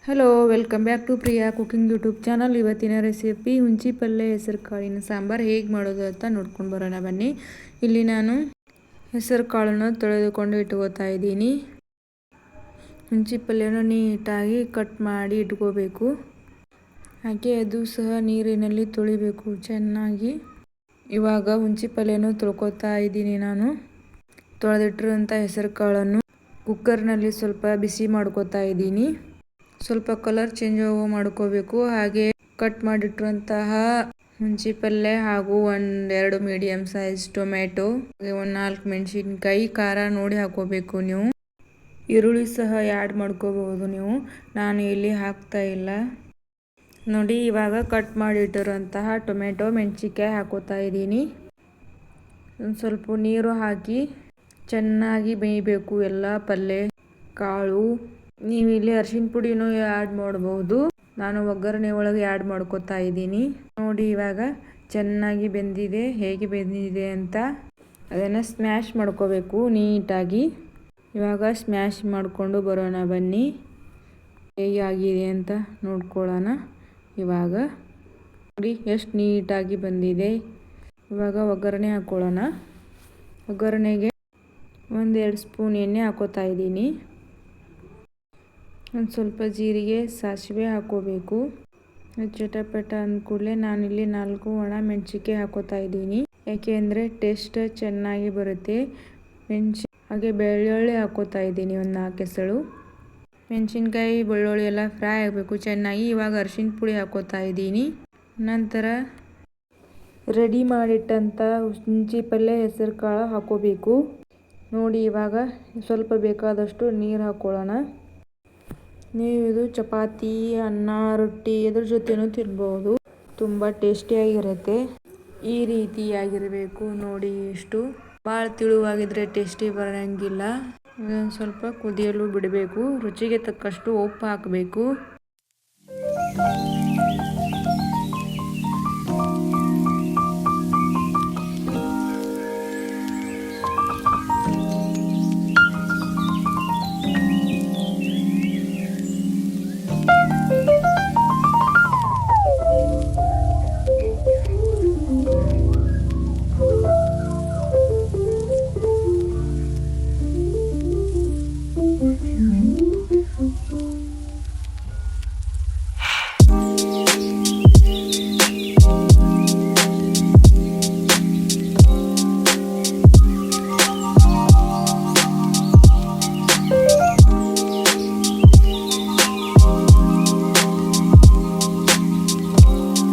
Hello, welcome back to Priya cooking YouTube channel. ಇವತ್ತಿನ recipe ಹುಂಚಿ ಪಲ್ಯ ಹೆಸರು ಕಾಳಿನ ಸಾಂಬಾರು ಹೇಗೆ ಮಾಡೋದು ಅಂತ ನೋಡ್ಕೊಂಡು ಬರೋಣ ಬನ್ನಿ. ಇಲ್ಲಿ ನಾನು ಹೆಸರು ಕಾಳನ್ನು ತೊಳೆದುಕೊಂಡು ಇಟ್ಕೋತಾ ಇದ್ದೀನಿ. ಹುಂಚಿ ಪಲ್ಯನ ನೀಟಾಗಿ ಕಟ್ ಮಾಡಿ ಇಟ್ಕೋಬೇಕು. ಹಾಗೆ ಅದು ಸಹ ನೀರಿನಲ್ಲಿ ತೊಳಿಬೇಕು ಚೆನ್ನಾಗಿ. ಇವಾಗ ಹುಂಚಿ ಪಲ್ಯನೂ ತೊಳ್ಕೊತಾ ಇದ್ದೀನಿ ನಾನು. ತೊಳೆದಿಟ್ಟಿರೋಂಥ ಹೆಸರು ಕಾಳನ್ನು ಕುಕ್ಕರ್ನಲ್ಲಿ ಸ್ವಲ್ಪ ಬಿಸಿ ಮಾಡ್ಕೋತಾ ಇದ್ದೀನಿ. ಸ್ವಲ್ಪ ಕಲರ್ ಚೇಂಜ್ ಮಾಡ್ಕೋಬೇಕು. ಹಾಗೆ ಕಟ್ ಮಾಡಿಟ್ಟಿರುವಂತಹ ಹುಂಚಿ ಪಲ್ಯ ಹಾಗೂ 1-2 ಮೀಡಿಯಂ ಸೈಜ್ ಟೊಮೆಟೊ, ಒಂದು 4 ಮೆಣಸಿನ್ಕಾಯಿ, ಖಾರ ನೋಡಿ ಹಾಕೋಬೇಕು ನೀವು. ಈರುಳ್ಳಿ ಸಹ ಆ್ಯಡ್ ಮಾಡ್ಕೋಬಹುದು ನೀವು, ನಾನು ಇಲ್ಲಿ ಹಾಕ್ತಾ ಇಲ್ಲ ನೋಡಿ. ಇವಾಗ ಕಟ್ ಮಾಡಿಟ್ಟಿರುವಂತಹ ಟೊಮೆಟೊ, ಮೆಣಸಿನ್ಕಾಯಿ ಹಾಕೋತಾ ಇದ್ದೀನಿ. ಒಂದು ಸ್ವಲ್ಪ ನೀರು ಹಾಕಿ ಚೆನ್ನಾಗಿ ಬೇಯಬೇಕು ಎಲ್ಲ ಪಲ್ಯ ಕಾಳು. ನೀವು ಇಲ್ಲಿ ಅರಿಶಿನ ಪುಡಿನೂ ಆ್ಯಡ್ ಮಾಡಬಹುದು. ನಾನು ಒಗ್ಗರಣೆ ಒಳಗೆ ಆ್ಯಡ್ ಮಾಡ್ಕೋತಾ ಇದ್ದೀನಿ ನೋಡಿ. ಇವಾಗ ಚೆನ್ನಾಗಿ ಬೆಂದಿದೆ. ಹೇಗೆ ಬೆಂದಿದೆ ಅಂತ ಅದನ್ನು ಸ್ಮ್ಯಾಶ್ ಮಾಡ್ಕೋಬೇಕು ನೀಟಾಗಿ. ಇವಾಗ ಸ್ಮ್ಯಾಶ್ ಮಾಡಿಕೊಂಡು ಬರೋಣ ಬನ್ನಿ, ಹೇಗೆ ಆಗಿದೆ ಅಂತ ನೋಡ್ಕೊಳ್ಳೋಣ. ಇವಾಗ ನೋಡಿ ಎಷ್ಟು ನೀಟಾಗಿ ಬಂದಿದೆ. ಇವಾಗ ಒಗ್ಗರಣೆ ಹಾಕ್ಕೊಳ್ಳೋಣ. ಒಗ್ಗರಣೆಗೆ 1-2 ಸ್ಪೂನ್ ಎಣ್ಣೆ ಹಾಕೋತಾ ಇದ್ದೀನಿ. ಒಂದು ಸ್ವಲ್ಪ ಜೀರಿಗೆ, ಸಾಸಿವೆ ಹಾಕೋಬೇಕು. ಚಟಪಟ ಅಂದ ಕೂಡಲೇ ನಾನಿಲ್ಲಿ 4 ಒಣ ಮೆಣಸಿನ್ಕಾಯಿ ಹಾಕೋತಾ ಇದ್ದೀನಿ. ಯಾಕೆಂದರೆ ಟೇಸ್ಟ್ ಚೆನ್ನಾಗಿ ಬರುತ್ತೆ. ಹಾಗೆ ಬೆಳ್ಳುಳ್ಳಿ ಹಾಕೋತಾ ಇದ್ದೀನಿ, ಒಂದು 4 ಎಸಳು. ಮೆಣಸಿನ್ಕಾಯಿ ಬೆಳ್ಳುಳ್ಳಿ ಎಲ್ಲ ಫ್ರೈ ಆಗಬೇಕು ಚೆನ್ನಾಗಿ. ಇವಾಗ ಅರಿಶಿನ ಪುಡಿ ಹಾಕೋತಾ ಇದ್ದೀನಿ. ನಂತರ ರೆಡಿ ಮಾಡಿಟ್ಟಂಥ ಹುಂಚಿ ಪಲ್ಯ ಹೆಸರು ಕಾಳು ಹಾಕೋಬೇಕು ನೋಡಿ. ಇವಾಗ ಸ್ವಲ್ಪ ಬೇಕಾದಷ್ಟು ನೀರು ಹಾಕ್ಕೊಳ್ಳೋಣ. ನೀವು ಇದು ಚಪಾತಿ, ಅನ್ನ, ರೊಟ್ಟಿ ಎದ್ರ ಜೊತೆನೂ ತಿನ್ಬೋದು. ತುಂಬ ಟೇಸ್ಟಿಯಾಗಿರುತ್ತೆ. ಈ ರೀತಿಯಾಗಿರಬೇಕು ನೋಡಿ. ಇಷ್ಟು ಭಾಳ ತಿಳುವಾಗಿದ್ರೆ ಟೇಸ್ಟಿ ಬರೋಂಗಿಲ್ಲ. ಇದೊಂದು ಸ್ವಲ್ಪ ಕುದಿಯಲು ಬಿಡಬೇಕು. ರುಚಿಗೆ ತಕ್ಕಷ್ಟು ಉಪ್ಪು ಹಾಕಬೇಕು.